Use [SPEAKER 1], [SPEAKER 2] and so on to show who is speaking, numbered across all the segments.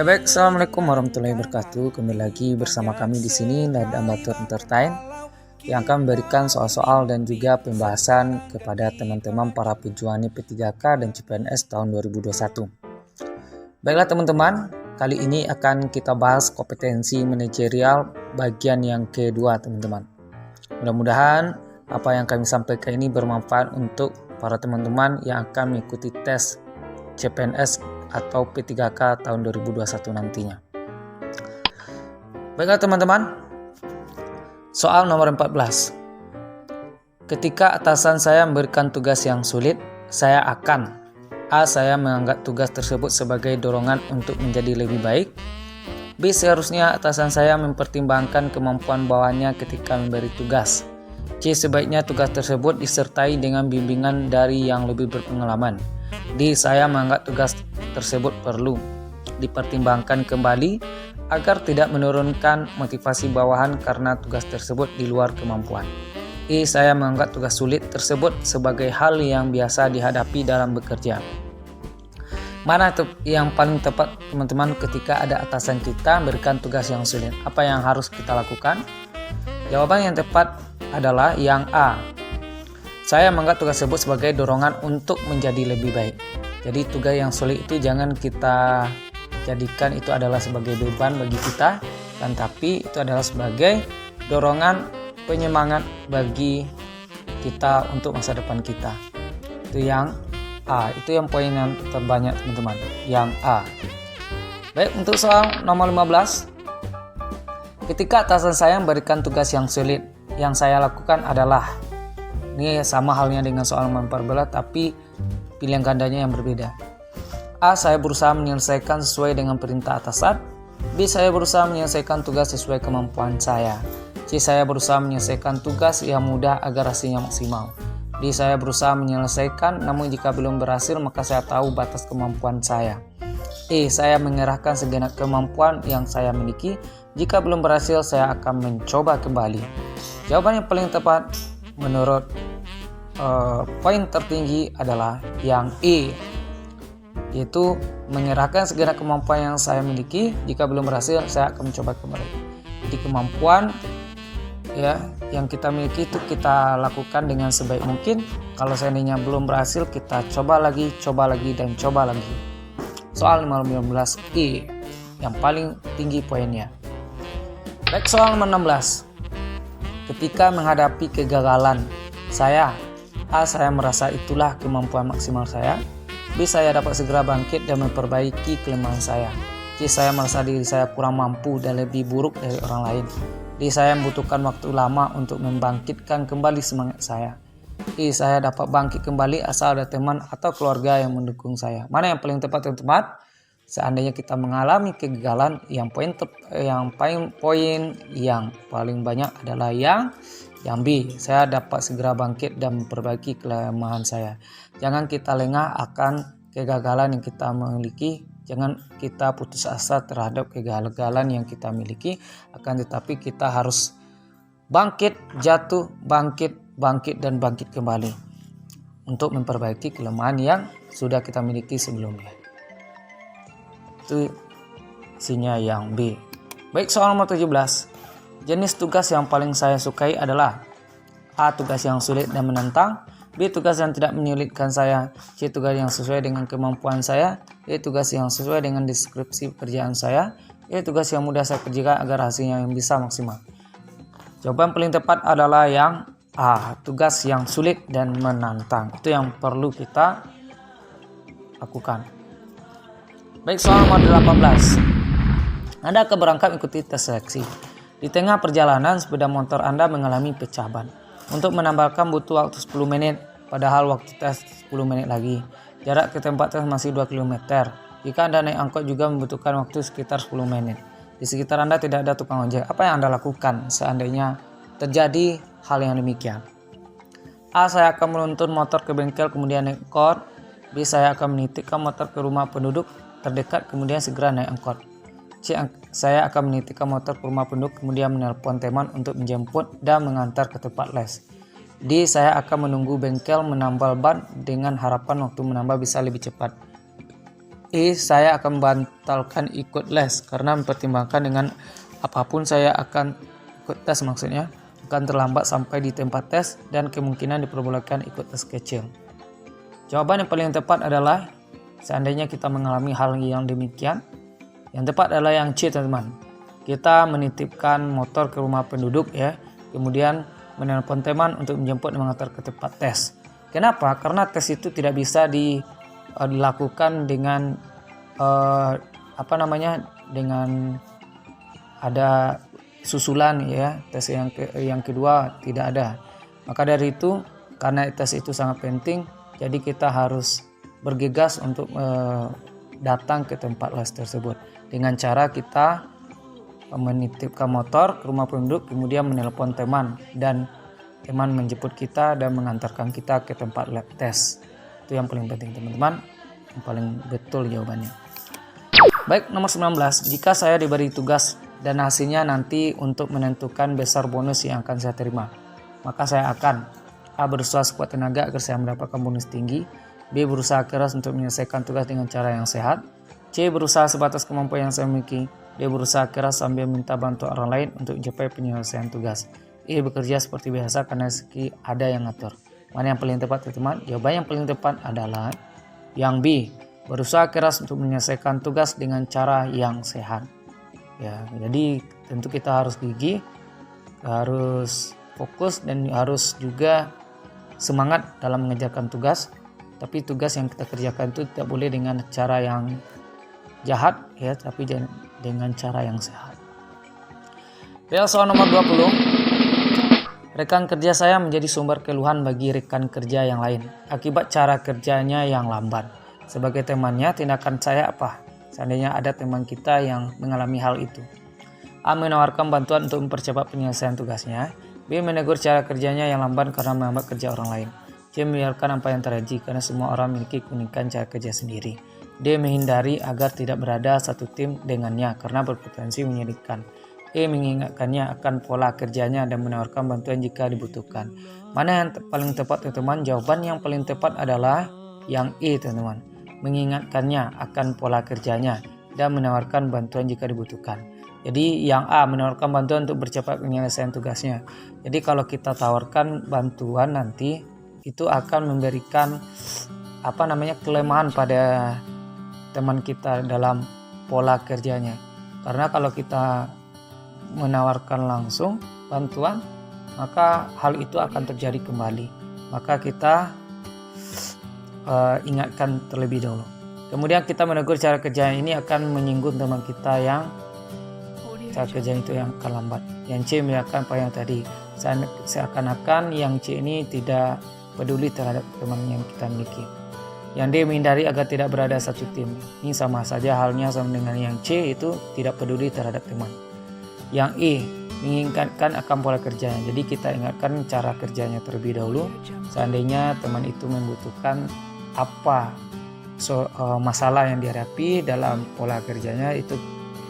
[SPEAKER 1] Ya baik, assalamualaikum warahmatullahi wabarakatuh. Kembali lagi bersama kami di sini Lad Amateur Entertain yang akan memberikan soal-soal dan juga pembahasan kepada teman-teman para pejuang P3K dan CPNS tahun 2021. Baiklah teman-teman, kali ini akan kita bahas kompetensi manajerial bagian yang kedua teman-teman. Mudah-mudahan apa yang kami sampaikan ini bermanfaat untuk para teman-teman yang akan mengikuti tes CPNS atau P3K tahun 2021 nantinya. Baiklah teman-teman, soal nomor 14. Ketika atasan saya memberikan tugas yang sulit, saya akan saya menganggap tugas tersebut sebagai dorongan untuk menjadi lebih baik. B. Seharusnya atasan saya mempertimbangkan kemampuan bawahannya ketika memberi tugas. C. Sebaiknya tugas tersebut disertai dengan bimbingan dari yang lebih berpengalaman. D. Saya menganggap tugas tersebut perlu dipertimbangkan kembali agar tidak menurunkan motivasi bawahan karena tugas tersebut di luar kemampuan. E. Saya menganggap tugas sulit tersebut sebagai hal yang biasa dihadapi dalam bekerja. Mana yang paling tepat teman-teman ketika ada atasan kita memberikan tugas yang sulit? Apa yang harus kita lakukan? Jawaban yang tepat adalah yang A. Saya menganggap tugas tersebut sebagai dorongan untuk menjadi lebih baik. Jadi tugas yang sulit itu jangan kita jadikan itu adalah sebagai beban bagi kita, dan tapi itu adalah sebagai dorongan penyemangat bagi kita untuk masa depan kita. Itu yang A, itu yang poin yang terbanyak teman-teman, yang A. Baik, untuk soal nomor 15. Ketika atasan saya memberikan tugas yang sulit, yang saya lakukan adalah, ini sama halnya dengan soal nomor 14 tapi pilihan gandanya yang berbeda. A. Saya berusaha menyelesaikan sesuai dengan perintah atasan. B. Saya berusaha menyelesaikan tugas sesuai kemampuan saya. C. Saya berusaha menyelesaikan tugas yang mudah agar hasilnya maksimal. D. Saya berusaha menyelesaikan, namun jika belum berhasil maka saya tahu batas kemampuan saya. E. Saya mengerahkan segenap kemampuan yang saya miliki. Jika belum berhasil saya akan mencoba kembali. Jawaban yang paling tepat menurut poin tertinggi adalah yang E, yaitu mengerahkan segenap kemampuan yang saya miliki. Jika belum berhasil saya akan mencoba kembali. Jadi kemampuan yang kita miliki itu kita lakukan dengan sebaik mungkin. Kalau seandainya belum berhasil kita coba lagi dan coba lagi. Soal 15 E yang paling tinggi poinnya. Baik, soal nomor 16. Ketika menghadapi kegagalan, A. Saya merasa itulah kemampuan maksimal saya. B. Saya dapat segera bangkit dan memperbaiki kelemahan saya. C. Saya merasa diri saya kurang mampu dan lebih buruk dari orang lain. D. Saya membutuhkan waktu lama untuk membangkitkan kembali semangat saya. E. Saya dapat bangkit kembali asal ada teman atau keluarga yang mendukung saya. Mana yang paling tepat teman-teman? Seandainya kita mengalami kegagalan, poin yang paling banyak adalah yang B. Saya dapat segera bangkit dan memperbaiki kelemahan saya. Jangan kita lengah akan kegagalan yang kita miliki. Jangan kita putus asa terhadap kegagalan yang kita miliki. Akan tetapi kita harus bangkit, jatuh, bangkit dan bangkit kembali untuk memperbaiki kelemahan yang sudah kita miliki sebelumnya. Itu isinya yang B. Baik, soal nomor 17. Jenis tugas yang paling saya sukai adalah A. Tugas yang sulit dan menantang. B. Tugas yang tidak menyulitkan saya. C. Tugas yang sesuai dengan kemampuan saya. D. Tugas yang sesuai dengan deskripsi pekerjaan saya. E. Tugas yang mudah saya kerjakan agar hasilnya yang bisa maksimal. Jawaban paling tepat adalah yang A. Tugas yang sulit dan menantang. Itu yang perlu kita lakukan. Baik, soal nomor 18. Anda akan berangkat mengikuti tes seleksi. Di tengah perjalanan sepeda motor Anda mengalami pecah ban. Untuk menambahkan butuh waktu 10 menit, padahal waktu tes 10 menit lagi. Jarak ke tempat tes masih 2 km. Jika Anda naik angkot juga membutuhkan waktu sekitar 10 menit. Di sekitar Anda tidak ada tukang ojek. Apa yang Anda lakukan seandainya terjadi hal yang demikian? A. Saya akan menuntun motor ke bengkel kemudian naik angkot. B. Saya akan menitipkan motor ke rumah penduduk terdekat kemudian segera naik angkot. C. Saya akan menitipkan motor ke rumah penduduk kemudian menelpon teman untuk menjemput dan mengantar ke tempat les. D. Saya akan menunggu bengkel menambal ban dengan harapan waktu menambal bisa lebih cepat. Saya akan membatalkan ikut les karena mempertimbangkan dengan apapun saya akan ikut tes, maksudnya akan terlambat sampai di tempat tes dan kemungkinan diperbolehkan ikut tes kecil. Jawaban yang paling tepat adalah seandainya kita mengalami hal yang demikian, yang tepat adalah yang C, teman-teman. Kita menitipkan motor ke rumah penduduk ya, kemudian menelpon teman untuk menjemput dan mengantar ke tempat tes. Kenapa? Karena tes itu tidak bisa dilakukan dengan dengan ada susulan ya. Tes yang kedua tidak ada. Maka dari itu, karena tes itu sangat penting, jadi kita harus bergegas untuk datang ke tempat les tersebut dengan cara kita menitipkan motor ke rumah penduduk, kemudian menelpon teman dan teman menjemput kita dan mengantarkan kita ke tempat lab tes. Itu yang paling penting, teman-teman, yang paling betul jawabannya. Baik, nomor 19. Jika saya diberi tugas dan hasilnya nanti untuk menentukan besar bonus yang akan saya terima, maka saya akan A. berusaha sekuat tenaga agar saya mendapatkan bonus tinggi, B. berusaha keras untuk menyelesaikan tugas dengan cara yang sehat, C. berusaha sebatas kemampuan yang saya miliki, D. berusaha keras sambil minta bantuan orang lain untuk mencapai penyelesaian tugas, E. bekerja seperti biasa karena rezeki ada yang ngatur. Mana yang paling tepat, teman-teman? Jawaban yang paling tepat adalah yang B. berusaha keras untuk menyelesaikan tugas dengan cara yang sehat. Ya, jadi tentu kita harus gigih, harus fokus dan harus juga semangat dalam mengerjakan tugas. Tapi tugas yang kita kerjakan itu tidak boleh dengan cara yang jahat ya, tapi dengan cara yang sehat. Soal nomor 20. Rekan kerja saya menjadi sumber keluhan bagi rekan kerja yang lain akibat cara kerjanya yang lambat. Sebagai temannya, tindakan saya apa seandainya ada teman kita yang mengalami hal itu? A. menawarkan bantuan untuk mempercepat penyelesaian tugasnya. B. menegur cara kerjanya yang lambat karena menghambat kerja orang lain. C. membiarkan apa yang terjadi karena semua orang memiliki keunikan cara kerja sendiri. D. menghindari agar tidak berada satu tim dengannya karena berpotensi menyulitkan. E. mengingatkannya akan pola kerjanya dan menawarkan bantuan jika dibutuhkan. Mana yang paling tepat, teman-teman? Jawaban yang paling tepat adalah yang E, teman-teman. Mengingatkannya akan pola kerjanya dan menawarkan bantuan jika dibutuhkan. Jadi yang A, menawarkan bantuan untuk bercepat penyelesaian tugasnya. Jadi kalau kita tawarkan bantuan nanti itu akan memberikan kelemahan pada teman kita dalam pola kerjanya. Karena kalau kita menawarkan langsung bantuan, maka hal itu akan terjadi kembali. Maka kita ingatkan terlebih dahulu. Kemudian kita menegur cara kerja ini akan menyinggung teman kita yang cara kerja itu yang akan lambat. Yang C membiarkan apa yang tadi, seakan-akan yang C ini tidak peduli terhadap teman yang kita miliki. Yang D menghindari agar tidak berada satu tim. Ini sama saja halnya sama dengan yang C, itu tidak peduli terhadap teman. Yang E mengingatkan akan pola kerjanya. Jadi kita ingatkan cara kerjanya terlebih dahulu. Seandainya teman itu membutuhkan masalah yang dihadapi dalam pola kerjanya, itu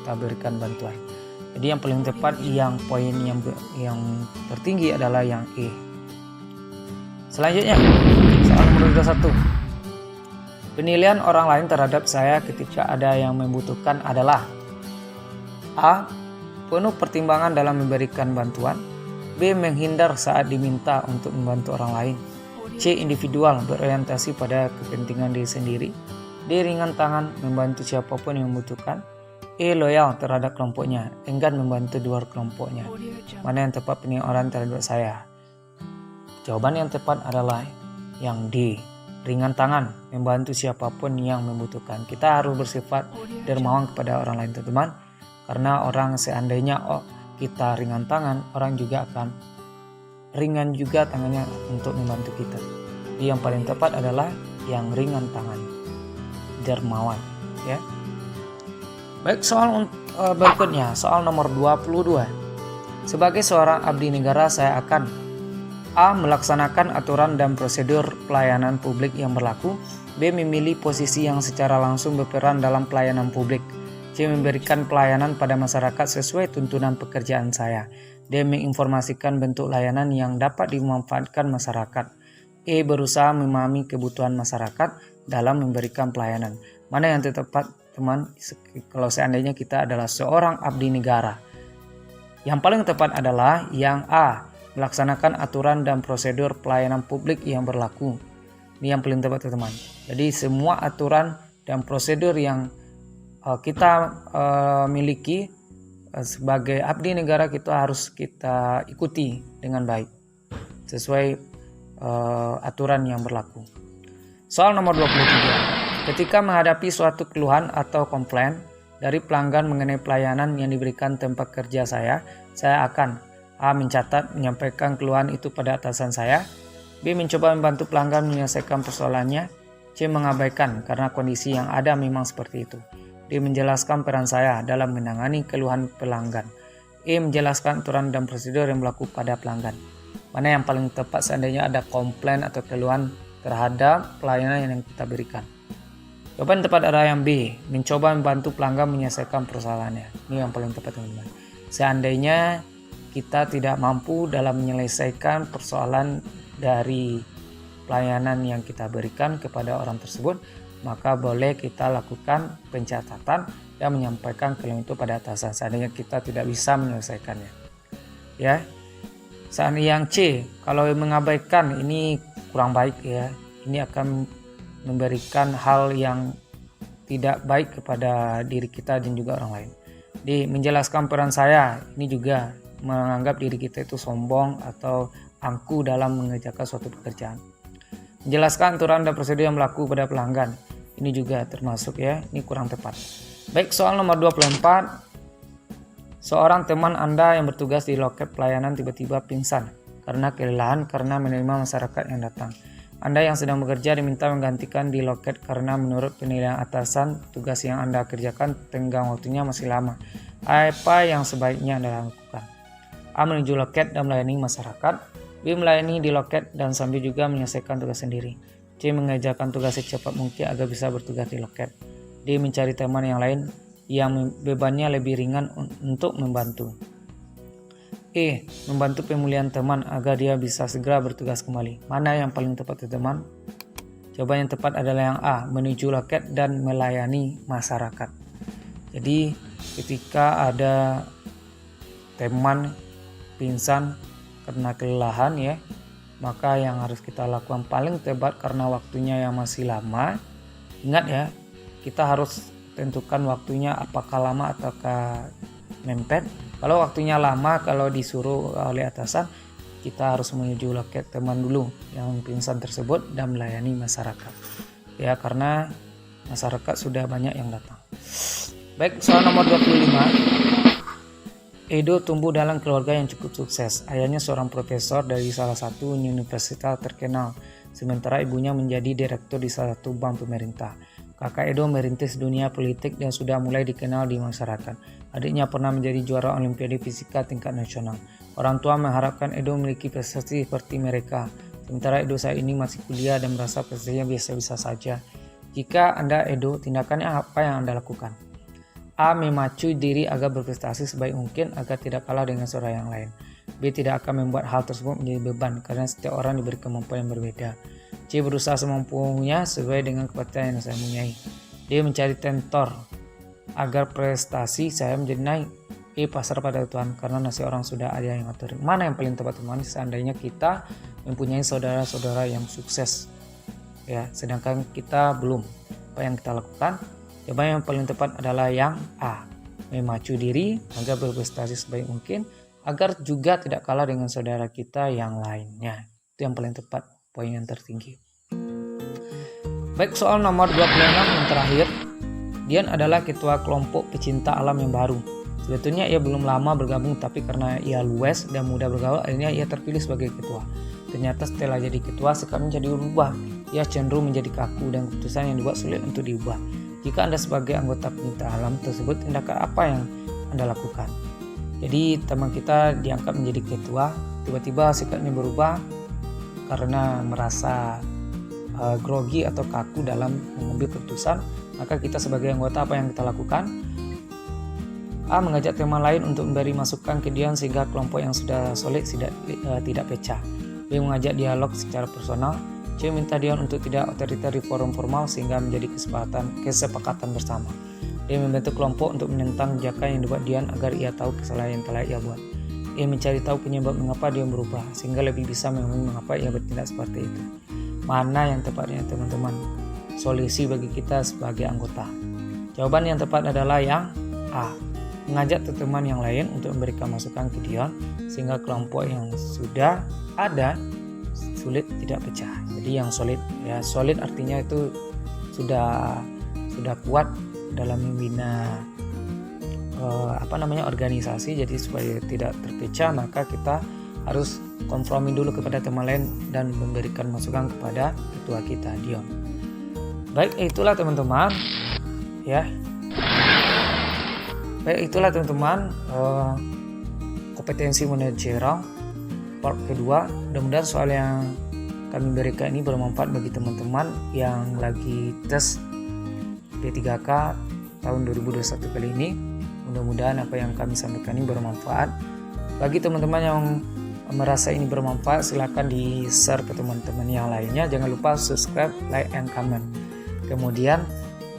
[SPEAKER 1] kita berikan bantuan. Jadi yang paling tepat, yang poin yang tertinggi adalah yang E. Selanjutnya, soal nomor 21. Penilaian orang lain terhadap saya ketika ada yang membutuhkan adalah A. penuh pertimbangan dalam memberikan bantuan, B. menghindar saat diminta untuk membantu orang lain, C. individual berorientasi pada kepentingan diri sendiri, D. ringan tangan membantu siapapun yang membutuhkan, E. loyal terhadap kelompoknya, enggan membantu di luar kelompoknya. Mana yang tepat penilaian orang terhadap saya? Jawaban yang tepat adalah yang D. ringan tangan membantu siapapun yang membutuhkan. Kita harus bersifat dermawan kepada orang lain, teman-teman. Karena orang seandainya kita ringan tangan, orang juga akan ringan juga tangannya untuk membantu kita. Jadi yang paling tepat adalah yang ringan tangan, dermawan, ya. Baik, soal berikutnya, soal nomor 22. Sebagai seorang abdi negara, saya akan A. melaksanakan aturan dan prosedur pelayanan publik yang berlaku, B. memilih posisi yang secara langsung berperan dalam pelayanan publik, C. memberikan pelayanan pada masyarakat sesuai tuntunan pekerjaan saya, D. menginformasikan bentuk layanan yang dapat dimanfaatkan masyarakat, E. berusaha memahami kebutuhan masyarakat dalam memberikan pelayanan. Mana yang tepat teman? Kalau seandainya kita adalah seorang abdi negara, yang paling tepat adalah yang A, melaksanakan aturan dan prosedur pelayanan publik yang berlaku. Ini yang paling tepat teman. Jadi semua aturan dan prosedur yang kita miliki sebagai abdi negara kita harus kita ikuti dengan baik sesuai aturan yang berlaku. Soal nomor 23. Ketika menghadapi suatu keluhan atau komplain dari pelanggan mengenai pelayanan yang diberikan tempat kerja saya akan A. mencatat, menyampaikan keluhan itu pada atasan saya. B. mencoba membantu pelanggan menyelesaikan persoalannya. C. mengabaikan karena kondisi yang ada memang seperti itu. D. menjelaskan peran saya dalam menangani keluhan pelanggan. E. menjelaskan aturan dan prosedur yang berlaku pada pelanggan. Mana yang paling tepat seandainya ada komplain atau keluhan terhadap pelayanan yang kita berikan? Jawaban tepat adalah yang B, mencoba membantu pelanggan menyelesaikan persoalannya. Ini yang paling tepat teman-teman. Seandainya kita tidak mampu dalam menyelesaikan persoalan dari pelayanan yang kita berikan kepada orang tersebut, maka boleh kita lakukan pencatatan dan menyampaikan keluhan itu pada atasan seandainya kita tidak bisa menyelesaikannya. Ya. Seandainya yang C, kalau mengabaikan ini kurang baik ya. Ini akan memberikan hal yang tidak baik kepada diri kita dan juga orang lain. D. menjelaskan peran saya, ini juga menganggap diri kita itu sombong atau angku dalam mengerjakan suatu pekerjaan. Menjelaskan aturan dan prosedur yang berlaku pada pelanggan, ini juga termasuk ya, ini kurang tepat. Baik, soal nomor 24. Seorang teman Anda yang bertugas di loket pelayanan tiba-tiba pingsan karena kelelahan karena menerima masyarakat yang datang. Anda yang sedang bekerja diminta menggantikan di loket karena menurut penilaian atasan tugas yang Anda kerjakan tenggang waktunya masih lama. Apa yang sebaiknya Anda lakukan? A. menuju loket dan melayani masyarakat. B. melayani di loket dan sambil juga menyelesaikan tugas sendiri. C. mengerjakan tugas secepat mungkin agar bisa bertugas di loket. D. mencari teman yang lain yang bebannya lebih ringan untuk membantu. E. membantu pemulihan teman agar dia bisa segera bertugas kembali. Mana yang paling tepat teman? Jawaban yang tepat adalah yang A, menuju loket dan melayani masyarakat. Jadi ketika ada teman pingsan karena kelelahan ya, maka yang harus kita lakukan paling tepat karena waktunya yang masih lama. Ingat ya, kita harus tentukan waktunya apakah lama ataukah mepet. Kalau waktunya lama, kalau disuruh oleh atasan, kita harus menuju loket teman dulu yang pingsan tersebut dan melayani masyarakat. Ya, karena masyarakat sudah banyak yang datang. Baik, soal nomor 25. Edo tumbuh dalam keluarga yang cukup sukses. Ayahnya seorang profesor dari salah satu universitas terkenal, sementara ibunya menjadi direktur di salah satu bank pemerintah. Kakak Edo merintis dunia politik dan sudah mulai dikenal di masyarakat. Adiknya pernah menjadi juara Olimpiade Fisika tingkat nasional. Orang tua mengharapkan Edo memiliki prestasi seperti mereka. Sementara Edo saat ini masih kuliah dan merasa prestasinya biasa-biasa saja. Jika Anda Edo, tindakannya apa yang Anda lakukan? A. memacu diri agar berprestasi sebaik mungkin agar tidak kalah dengan saudara yang lain. B. tidak akan membuat hal tersebut menjadi beban karena setiap orang diberi kemampuan yang berbeda. C. berusaha semampunya sesuai dengan kekuatan yang saya punyai. D. mencari mentor agar prestasi saya menjadi naik. E. pasrah pada Tuhan karena nasib orang sudah ada yang atur. Mana yang paling tepat teman? Seandainya kita mempunyai saudara-saudara yang sukses ya, sedangkan kita belum, apa yang kita lakukan? Jawaban yang paling tepat adalah yang A, memacu diri agar berprestasi sebaik mungkin agar juga tidak kalah dengan saudara kita yang lainnya. Itu yang paling tepat, poin yang tertinggi. Baik, soal nomor 26 yang terakhir. Dian adalah ketua kelompok pecinta alam yang baru. Sebetulnya ia belum lama bergabung, tapi karena ia luwes dan mudah bergaul, akhirnya ia terpilih sebagai ketua. Ternyata setelah jadi ketua, sikapnya jadi berubah. Ia cenderung menjadi kaku dan keputusan yang dibuat sulit untuk diubah. Jika Anda sebagai anggota pecinta alam tersebut, tindakan apa yang Anda lakukan? Jadi teman kita diangkat menjadi ketua, tiba-tiba sikapnya berubah karena merasa grogi atau kaku dalam mengambil keputusan. Maka kita sebagai anggota apa yang kita lakukan? A. mengajak teman lain untuk memberi masukan ke Dian sehingga kelompok yang sudah solid tidak pecah. B. mengajak dialog secara personal. C. Minta Dion untuk tidak otoriter di forum formal sehingga menjadi kesepakatan bersama. D. Membentuk kelompok untuk menentang kebijakan yang dibuat Dion agar ia tahu kesalahan yang telah ia buat. E. Mencari tahu penyebab mengapa Dion berubah sehingga lebih bisa memahami mengapa ia bertindak seperti itu. Mana yang tepatnya teman-teman? Solusi bagi kita sebagai anggota. Jawaban yang tepat adalah yang A. Mengajak teman yang lain untuk memberikan masukan ke Dion sehingga kelompok yang sudah ada sulit tidak pecah. Jadi yang solid, ya solid artinya itu sudah kuat dalam membina organisasi. Jadi supaya tidak terpecah maka kita harus kompromi dulu kepada teman lain dan memberikan masukan kepada ketua kita Dion. Baik, itulah teman-teman ya. Baik, itulah teman-teman kompetensi manajerial part kedua. Mudah-mudahan soal yang kami berikan ini bermanfaat bagi teman-teman yang lagi tes P3K tahun 2021 kali ini. Mudah-mudahan apa yang kami sampaikan ini bermanfaat. Bagi teman-teman yang merasa ini bermanfaat, silakan di-share ke teman-teman yang lainnya. Jangan lupa subscribe, like, and comment. Kemudian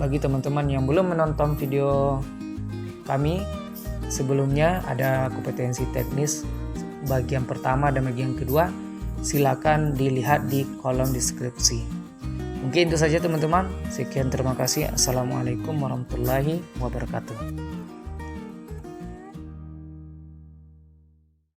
[SPEAKER 1] bagi teman-teman yang belum menonton video kami sebelumnya, ada kompetensi teknis bagian pertama dan bagian kedua, silakan dilihat di kolom deskripsi. Mungkin itu saja teman-teman. Sekian, terima kasih. Assalamualaikum warahmatullahi wabarakatuh.